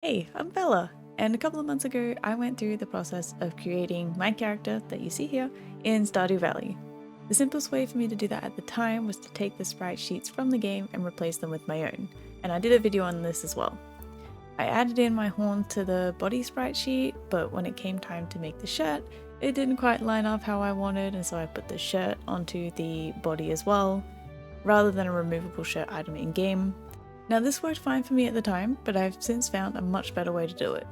Hey, I'm Bella, and a couple of months ago I went through the process of creating my character that you see here in Stardew Valley. The simplest way for me to do that at the time was to take the sprite sheets from the game and replace them with my own, and I did a video on this as well. I added in my horn to the body sprite sheet, but when it came time to make the shirt, it didn't quite line up how I wanted, and so I put the shirt onto the body as well, rather than a removable shirt item in game. Now this worked fine for me at the time, but I've since found a much better way to do it.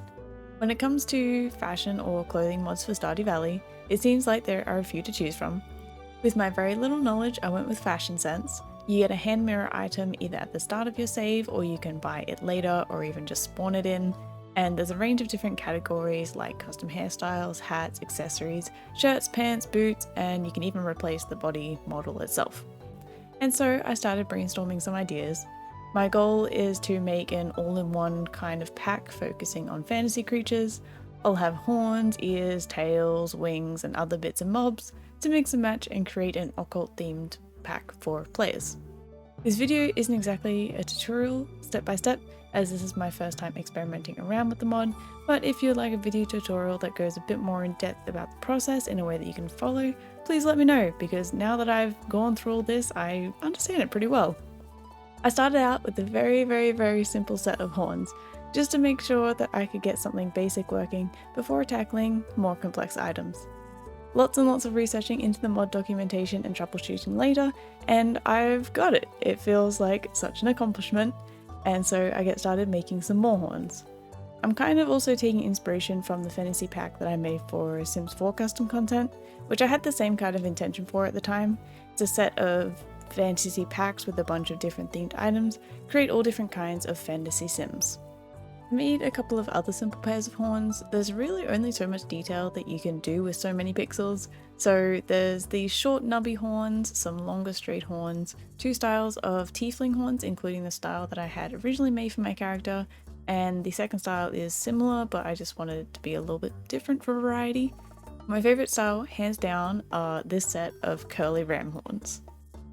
When it comes to fashion or clothing mods for Stardew Valley, it seems like there are a few to choose from. With my very little knowledge, I went with fashion sense. You get a hand mirror item either at the start of your save, or you can buy it later or even just spawn it in. And there's a range of different categories like custom hairstyles, hats, accessories, shirts, pants, boots, and you can even replace the body model itself. And so I started brainstorming some ideas. My goal is to make an all-in-one kind of pack focusing on fantasy creatures. I'll have horns, ears, tails, wings, and other bits and mobs to mix and match and create an occult-themed pack for players. This video isn't exactly a tutorial step by step, as this is my first time experimenting around with the mod, but if you'd like a video tutorial that goes a bit more in depth about the process in a way that you can follow, please let me know, because now that I've gone through all this, I understand it pretty well. I started out with a very simple set of horns, just to make sure that I could get something basic working before tackling more complex items. Lots and lots of researching into the mod documentation and troubleshooting later, and I've got it. It feels like such an accomplishment, and so I get started making some more horns. I'm kind of also taking inspiration from the fantasy pack that I made for Sims 4 custom content, which I had the same kind of intention for at the time. It's a set of fantasy packs with a bunch of different themed items, create all different kinds of fantasy sims. I made a couple of other simple pairs of horns. There's really only so much detail that you can do with so many pixels. So there's these short nubby horns, some longer straight horns, two styles of tiefling horns, including the style that I had originally made for my character, and the second style is similar, but I just wanted it to be a little bit different for variety. My favorite style, hands down, are this set of curly ram horns.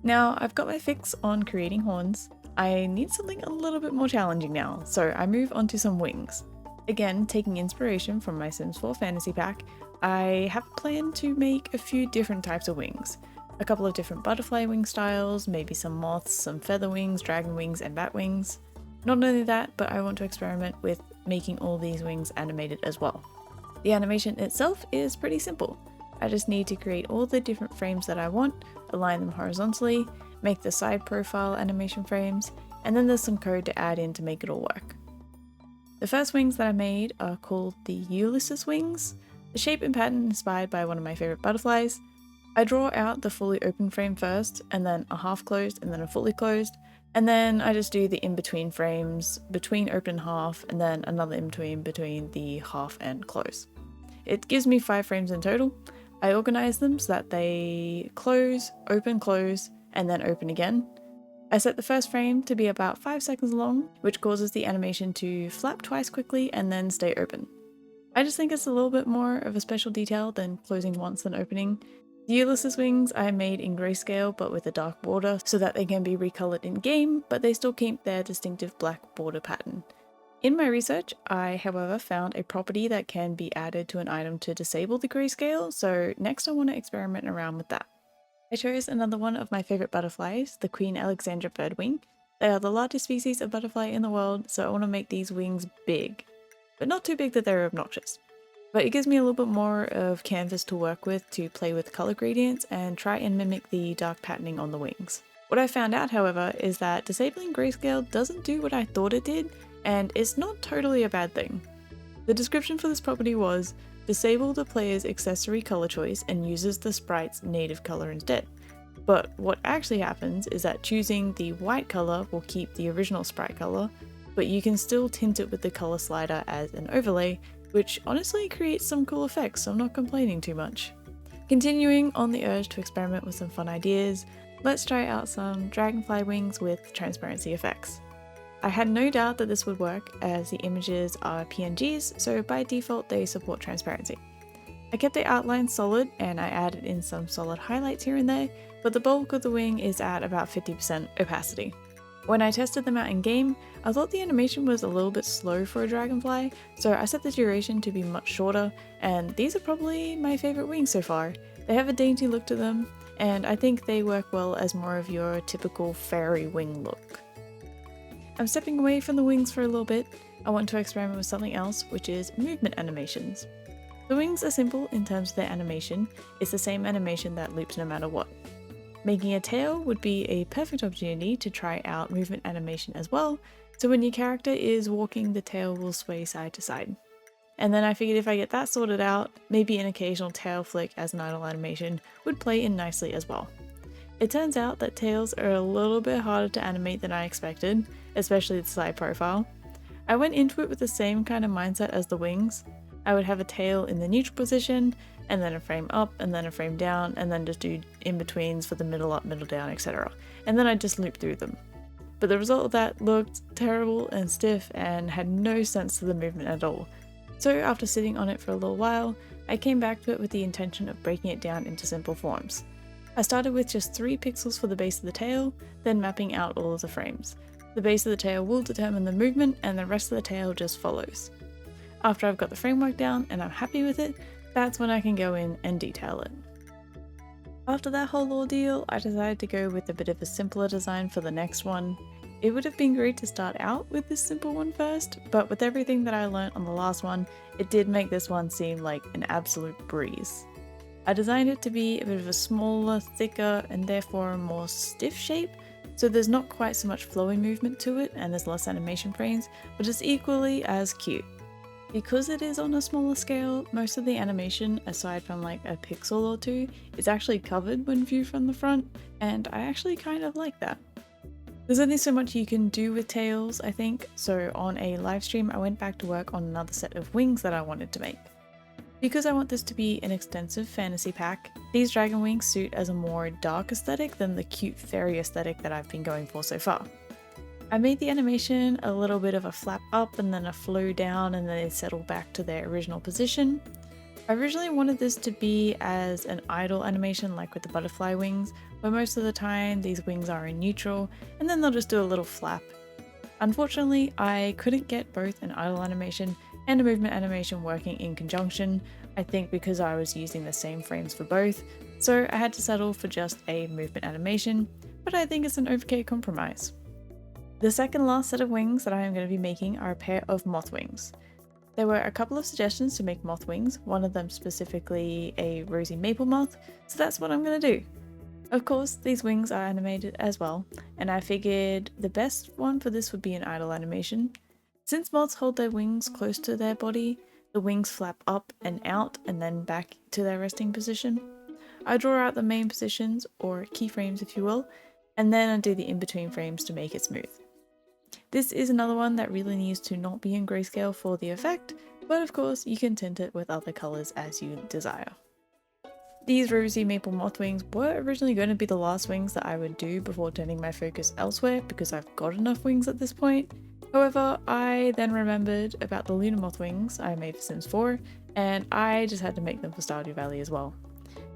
Now, I've got my fix on creating horns. I need something a little bit more challenging now, so I move on to some wings. Again, taking inspiration from my Sims 4 fantasy pack, I have planned to make a few different types of wings. A couple of different butterfly wing styles, maybe some moths, some feather wings, dragon wings, and bat wings. Not only that, but I want to experiment with making all these wings animated as well. The animation itself is pretty simple. I just need to create all the different frames that I want, align them horizontally, make the side profile animation frames, and then there's some code to add in to make it all work. The first wings that I made are called the Ulysses wings, the shape and pattern inspired by one of my favorite butterflies. I draw out the fully open frame first, and then a half closed, and then a fully closed, and then I just do the in-between frames between open and half, and then another in-between between the half and close. It gives me 5 frames in total. I organize them so that they close, and then open again. I set the first frame to be about 5 seconds long, which causes the animation to flap twice quickly and then stay open. I just think it's a little bit more of a special detail than closing once and opening. The Ulysses wings I made in grayscale but with a dark border so that they can be recolored in game, but they still keep their distinctive black border pattern. In my research, I however found a property that can be added to an item to disable the grayscale, so next I want to experiment around with that. I chose another one of my favorite butterflies, the Queen Alexandra birdwing. They are the largest species of butterfly in the world, so I want to make these wings big, but not too big that they're obnoxious. But it gives me a little bit more of canvas to work with to play with color gradients and try and mimic the dark patterning on the wings. What I found out, however, is that disabling grayscale doesn't do what I thought it did, and it's not totally a bad thing. The description for this property was, disable the player's accessory color choice and uses the sprite's native color instead. But what actually happens is that choosing the white color will keep the original sprite color, but you can still tint it with the color slider as an overlay, which honestly creates some cool effects, so I'm not complaining too much. Continuing on the urge to experiment with some fun ideas, let's try out some dragonfly wings with transparency effects. I had no doubt that this would work as the images are PNGs, so by default they support transparency. I kept the outline solid and I added in some solid highlights here and there, but the bulk of the wing is at about 50% opacity. When I tested them out in game, I thought the animation was a little bit slow for a dragonfly, so I set the duration to be much shorter, and these are probably my favourite wings so far. They have a dainty look to them, and I think they work well as more of your typical fairy wing look. I'm stepping away from the wings for a little bit. I want to experiment with something else, which is movement animations. The wings are simple in terms of their animation. It's the same animation that loops no matter what. Making a tail would be a perfect opportunity to try out movement animation as well, so when your character is walking, the tail will sway side to side. And then I figured if I get that sorted out, maybe an occasional tail flick as an idle animation would play in nicely as well. It turns out that tails are a little bit harder to animate than I expected, especially the side profile. I went into it with the same kind of mindset as the wings. I would have a tail in the neutral position, and then a frame up, and then a frame down, and then just do in-betweens for the middle up, middle down, etc. And then I'd just loop through them. But the result of that looked terrible and stiff and had no sense to the movement at all. So after sitting on it for a little while, I came back to it with the intention of breaking it down into simple forms. I started with just 3 pixels for the base of the tail, then mapping out all of the frames. The base of the tail will determine the movement, and the rest of the tail just follows. After I've got the framework down and I'm happy with it, that's when I can go in and detail it. After that whole ordeal, I decided to go with a bit of a simpler design for the next one. It would have been great to start out with this simple one first, but with everything that I learned on the last one, it did make this one seem like an absolute breeze. I designed it to be a bit of a smaller, thicker, and therefore a more stiff shape, so there's not quite so much flowing movement to it and there's less animation frames, but it's equally as cute. Because it is on a smaller scale, most of the animation, aside from like a pixel or two, is actually covered when viewed from the front, and I actually kind of like that. There's only so much you can do with tails, I think, so on a live stream I went back to work on another set of wings that I wanted to make. Because I want this to be an extensive fantasy pack, these dragon wings suit as a more dark aesthetic than the cute fairy aesthetic that I've been going for so far. I made the animation a little bit of a flap up and then a flow down and then they settle back to their original position. I originally wanted this to be as an idle animation like with the butterfly wings, where most of the time these wings are in neutral and then they'll just do a little flap. Unfortunately, I couldn't get both an idle animation and a movement animation working in conjunction, I think because I was using the same frames for both, so I had to settle for just a movement animation, but I think it's an okay compromise. The second last set of wings that I am going to be making are a pair of moth wings. There were a couple of suggestions to make moth wings, one of them specifically a rosy maple moth, so that's what I'm going to do. Of course, these wings are animated as well, and I figured the best one for this would be an idle animation. Since moths hold their wings close to their body, the wings flap up and out and then back to their resting position. I draw out the main positions, or keyframes if you will, and then I do the in-between frames to make it smooth. This is another one that really needs to not be in grayscale for the effect, but of course you can tint it with other colours as you desire. These rosy maple moth wings were originally going to be the last wings that I would do before turning my focus elsewhere because I've got enough wings at this point. However, I then remembered about the lunar moth wings I made for Sims 4, and I just had to make them for Stardew Valley as well.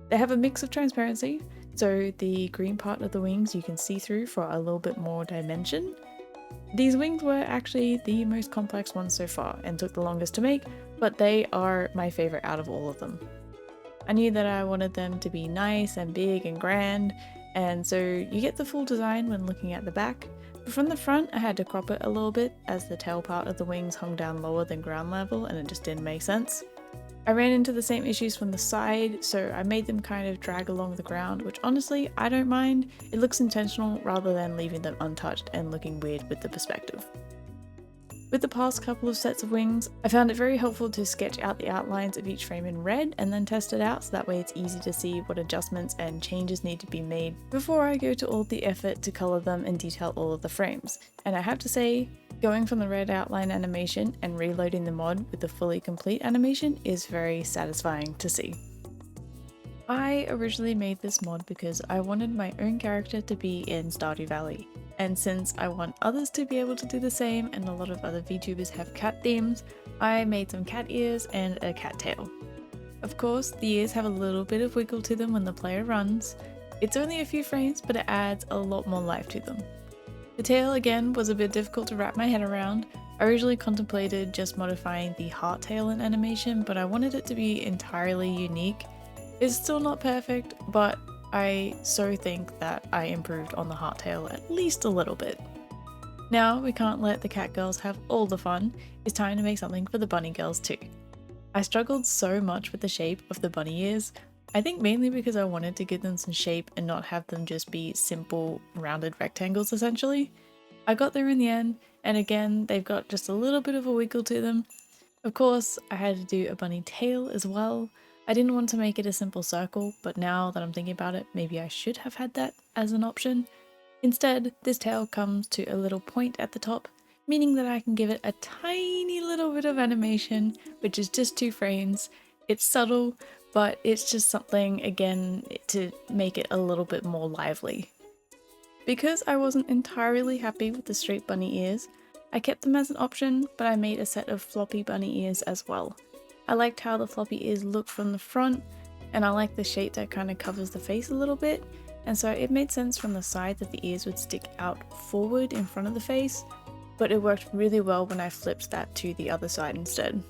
They have a mix of transparency, so the green part of the wings you can see through for a little bit more dimension. These wings were actually the most complex ones so far and took the longest to make, but they are my favourite out of all of them. I knew that I wanted them to be nice and big and grand, and so you get the full design when looking at the back, but from the front I had to crop it a little bit as the tail part of the wings hung down lower than ground level and it just didn't make sense. I ran into the same issues from the side, so I made them kind of drag along the ground, which honestly I don't mind. It looks intentional rather than leaving them untouched and looking weird with the perspective. With the past couple of sets of wings, I found it very helpful to sketch out the outlines of each frame in red and then test it out so that way it's easy to see what adjustments and changes need to be made before I go to all the effort to colour them and detail all of the frames. And I have to say, going from the red outline animation and reloading the mod with the fully complete animation is very satisfying to see. I originally made this mod because I wanted my own character to be in Stardew Valley. And since I want others to be able to do the same and a lot of other VTubers have cat themes, I made some cat ears and a cat tail. Of course, the ears have a little bit of wiggle to them when the player runs. It's only a few frames, but it adds a lot more life to them. The tail again was a bit difficult to wrap my head around. I originally contemplated just modifying the heart tail in animation, but I wanted it to be entirely unique. It's still not perfect, but I so think that I improved on the heart tail at least a little bit. Now we can't let the cat girls have all the fun, it's time to make something for the bunny girls too. I struggled so much with the shape of the bunny ears, I think mainly because I wanted to give them some shape and not have them just be simple rounded rectangles essentially. I got there in the end, and again they've got just a little bit of a wiggle to them. Of course, I had to do a bunny tail as well. I didn't want to make it a simple circle, but now that I'm thinking about it, maybe I should have had that as an option. Instead, this tail comes to a little point at the top, meaning that I can give it a tiny little bit of animation, which is just 2 frames. It's subtle, but it's just something, again, to make it a little bit more lively. Because I wasn't entirely happy with the straight bunny ears, I kept them as an option, but I made a set of floppy bunny ears as well. I liked how the floppy ears looked from the front, and I like the shape that kind of covers the face a little bit, and so it made sense from the side that the ears would stick out forward in front of the face, but it worked really well when I flipped that to the other side instead.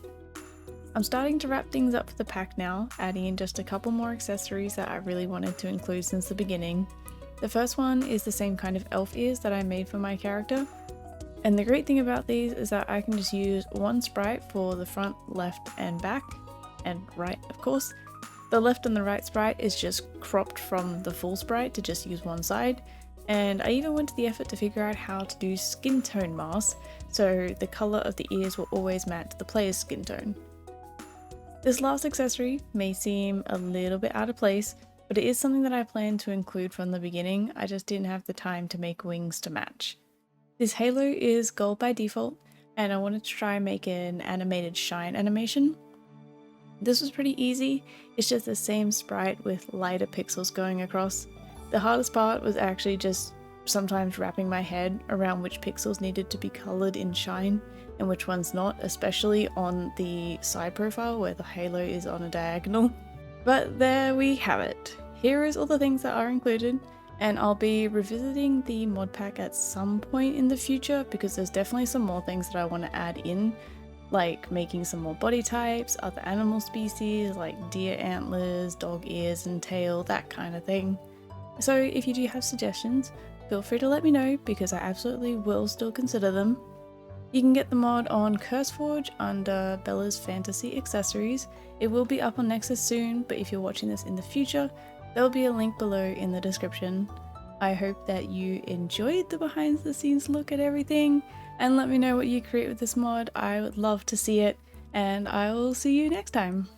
I'm starting to wrap things up for the pack now, adding in just a couple more accessories that I really wanted to include since the beginning. The first one is the same kind of elf ears that I made for my character. And the great thing about these is that I can just use one sprite for the front, left, and back, and right, of course. The left and the right sprite is just cropped from the full sprite to just use one side. And I even went to the effort to figure out how to do skin tone masks, so the colour of the ears will always match the player's skin tone. This last accessory may seem a little bit out of place, but it is something that I planned to include from the beginning, I just didn't have the time to make wings to match. This halo is gold by default, and I wanted to try and make an animated shine animation. This was pretty easy, it's just the same sprite with lighter pixels going across. The hardest part was actually just sometimes wrapping my head around which pixels needed to be coloured in shine and which ones not, especially on the side profile where the halo is on a diagonal. But there we have it. Here is all the things that are included, and I'll be revisiting the mod pack at some point in the future because there's definitely some more things that I want to add in, like making some more body types, other animal species like deer antlers, dog ears and tail, that kind of thing. So if you do have suggestions, feel free to let me know because I absolutely will still consider them. You can get the mod on CurseForge under Bella's Fantasy Accessories. It will be up on Nexus soon, but if you're watching this in the future, there will be a link below in the description. I hope that you enjoyed the behind the scenes look at everything, and let me know what you create with this mod. I would love to see it, and I will see you next time.